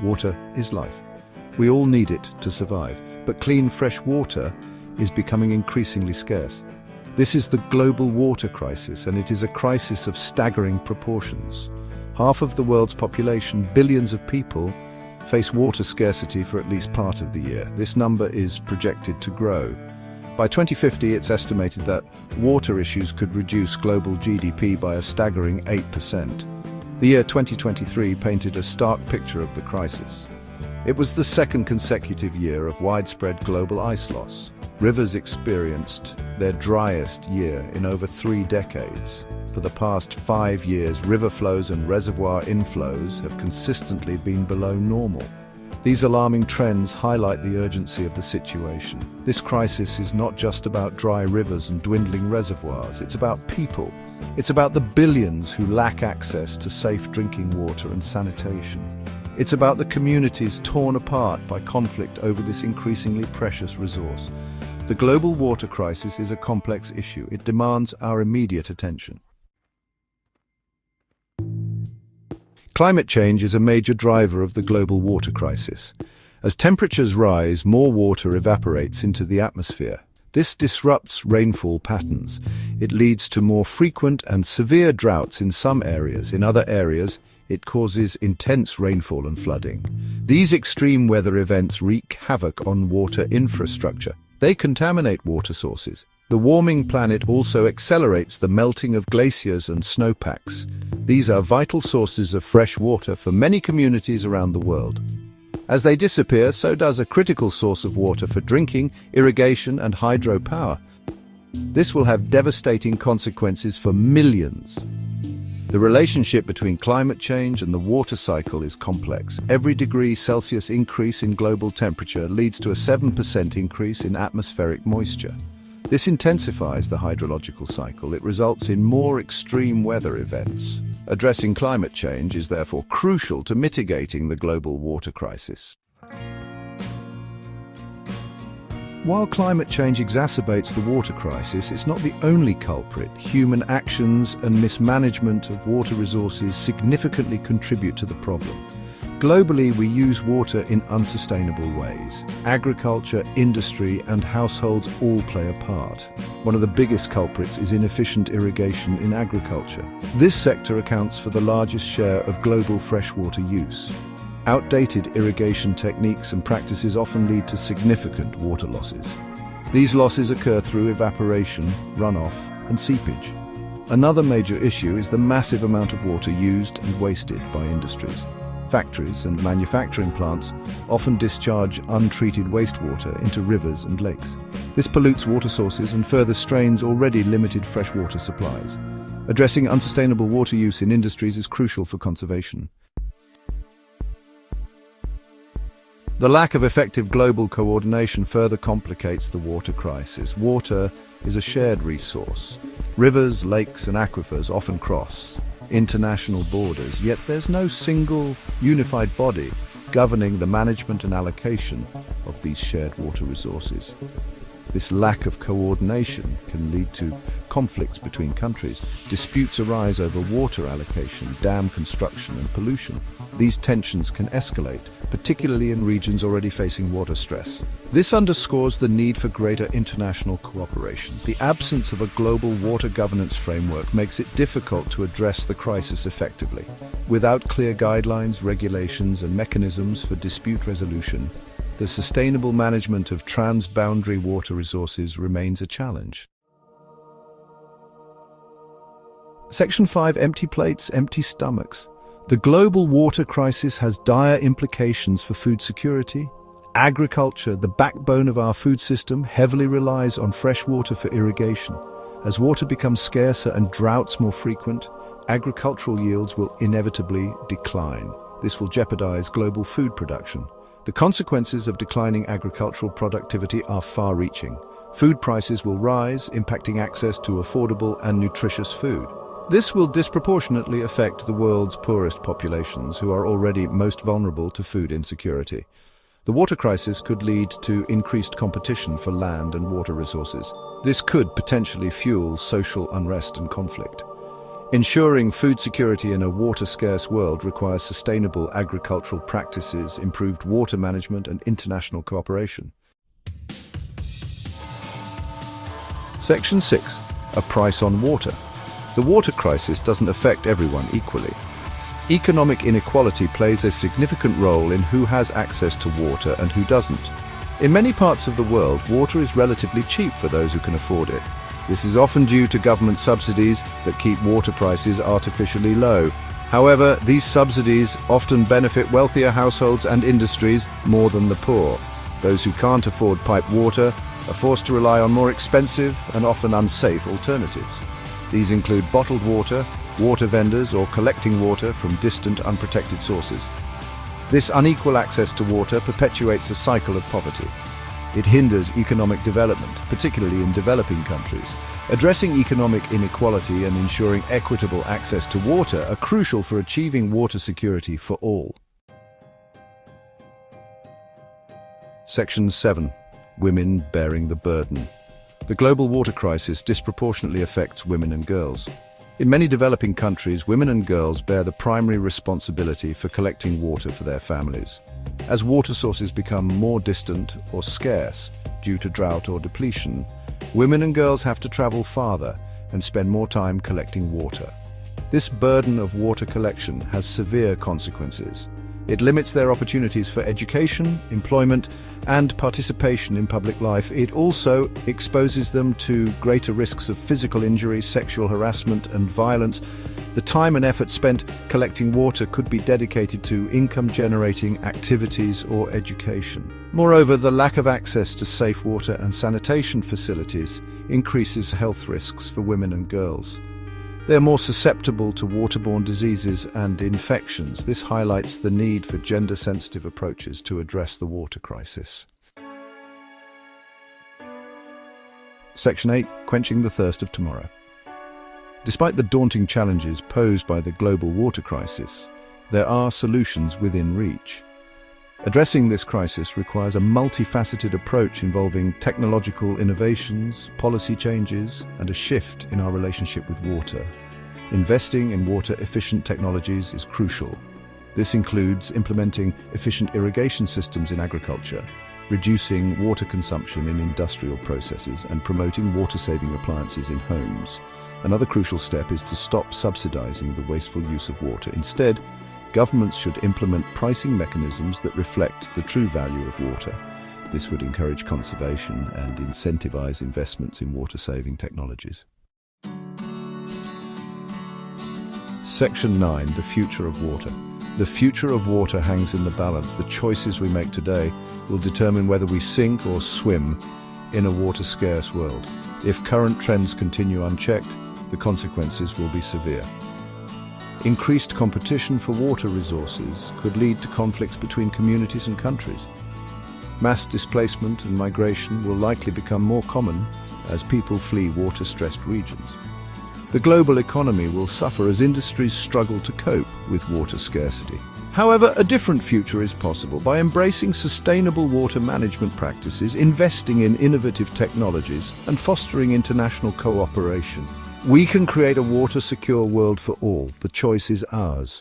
Water is life. We all need it to survive, but clean, fresh water is becoming increasingly scarce. This is the global water crisis, and it is a crisis of staggering proportions. Half of the world's population, billions of people, face water scarcity for at least part of the year. This number is projected to grow. By 2050, it's estimated that water issues could reduce global GDP by a staggering 8%. The year 2023 painted a stark picture of the crisis. It was the second consecutive year of widespread global ice loss. Rivers experienced their driest year in over 3 decades. For the past 5 years, river flows and reservoir inflows have consistently been below normal. These alarming trends highlight the urgency of the situation. This crisis is not just about dry rivers and dwindling reservoirs. It's about people. It's about the billions who lack access to safe drinking water and sanitation. It's about the communities torn apart by conflict over this increasingly precious resource. The global water crisis is a complex issue. It demands our immediate attention. Climate change is a major driver of the global water crisis. As temperatures rise, more water evaporates into the atmosphere. This disrupts rainfall patterns. It leads to more frequent and severe droughts in some areas. In other areas, it causes intense rainfall and flooding. These extreme weather events wreak havoc on water infrastructure. They contaminate water sources. The warming planet also accelerates the melting of glaciers and snowpacks. These are vital sources of fresh water for many communities around the world. As they disappear, so does a critical source of water for drinking, irrigation, and hydropower. This will have devastating consequences for millions. The relationship between climate change and the water cycle is complex. Every degree Celsius increase in global temperature leads to a 7% increase in atmospheric moisture. This intensifies the hydrological cycle. It results in more extreme weather events. Addressing climate change is therefore crucial to mitigating the global water crisis. While climate change exacerbates the water crisis, it's not the only culprit. Human actions and mismanagement of water resources significantly contribute to the problem. Globally, we use water in unsustainable ways. Agriculture, industry, and households all play a part. One of the biggest culprits is inefficient irrigation in agriculture. This sector accounts for the largest share of global freshwater use. Outdated irrigation techniques and practices often lead to significant water losses. These losses occur through evaporation, runoff, and seepage. Another major issue is the massive amount of water used and wasted by industries. Factories and manufacturing plants often discharge untreated wastewater into rivers and lakes. This pollutes water sources and further strains already limited freshwater supplies. Addressing unsustainable water use in industries is crucial for conservation. The lack of effective global coordination further complicates the water crisis. Water is a shared resource. Rivers, lakes, and aquifers often cross international borders, yet there's no single, unified body governing the management and allocation of these shared water resources. This lack of coordination can lead to conflicts between countries. Disputes arise over water allocation, dam construction, and pollution. These tensions can escalate, particularly in regions already facing water stress. This underscores the need for greater international cooperation. The absence of a global water governance framework makes it difficult to address the crisis effectively. Without clear guidelines, regulations, and mechanisms for dispute resolution, the sustainable management of transboundary water resources remains a challenge. Section 5: Empty plates, empty stomachs. The global water crisis has dire implications for food security. Agriculture, the backbone of our food system, heavily relies on fresh water for irrigation. As water becomes scarcer and droughts more frequent, agricultural yields will inevitably decline. This will jeopardize global food production. The consequences of declining agricultural productivity are far-reaching. Food prices will rise, impacting access to affordable and nutritious food. This will disproportionately affect the world's poorest populations, who are already most vulnerable to food insecurity. The water crisis could lead to increased competition for land and water resources. This could potentially fuel social unrest and conflict. Ensuring food security in a water-scarce world requires sustainable agricultural practices, improved water management, and international cooperation. Section 6. A price on water. The water crisis doesn't affect everyone equally. Economic inequality plays a significant role in who has access to water and who doesn't. In many parts of the world, water is relatively cheap for those who can afford it. This is often due to government subsidies that keep water prices artificially low. However, these subsidies often benefit wealthier households and industries more than the poor. Those who can't afford piped water are forced to rely on more expensive and often unsafe alternatives. These include bottled water, water vendors, or collecting water from distant, unprotected sources. This unequal access to water perpetuates a cycle of poverty. It hinders economic development, particularly in developing countries. Addressing economic inequality and ensuring equitable access to water are crucial for achieving water security for all. Section 7. Women bearing the burden. The global water crisis disproportionately affects women and girls. In many developing countries, women and girls bear the primary responsibility for collecting water for their families. As water sources become more distant or scarce due to drought or depletion, women and girls have to travel farther and spend more time collecting water. This burden of water collection has severe consequences. It limits their opportunities for education, employment, and participation in public life. It also exposes them to greater risks of physical injury, sexual harassment, and violence. The time and effort spent collecting water could be dedicated to income-generating activities or education. Moreover, the lack of access to safe water and sanitation facilities increases health risks for women and girls. They are more susceptible to waterborne diseases and infections. This highlights the need for gender-sensitive approaches to address the water crisis. Section 8. Quenching the thirst of tomorrow. Despite the daunting challenges posed by the global water crisis, there are solutions within reach. Addressing this crisis requires a multifaceted approach involving technological innovations, policy changes, and a shift in our relationship with water. Investing in water-efficient technologies is crucial. This includes implementing efficient irrigation systems in agriculture, reducing water consumption in industrial processes, and promoting water-saving appliances in homes. Another crucial step is to stop subsidizing the wasteful use of water. Instead, governments should implement pricing mechanisms that reflect the true value of water. This would encourage conservation and incentivize investments in water-saving technologies. Section 9. The future of water. The future of water hangs in the balance. The choices we make today will determine whether we sink or swim in a water-scarce world. If current trends continue unchecked, the consequences will be severe. Increased competition for water resources could lead to conflicts between communities and countries. Mass displacement and migration will likely become more common as people flee water-stressed regions. The global economy will suffer as industries struggle to cope with water scarcity. However, a different future is possible. By embracing sustainable water management practices, investing in innovative technologies, and fostering international cooperation, we can create a water-secure world for all. The choice is ours.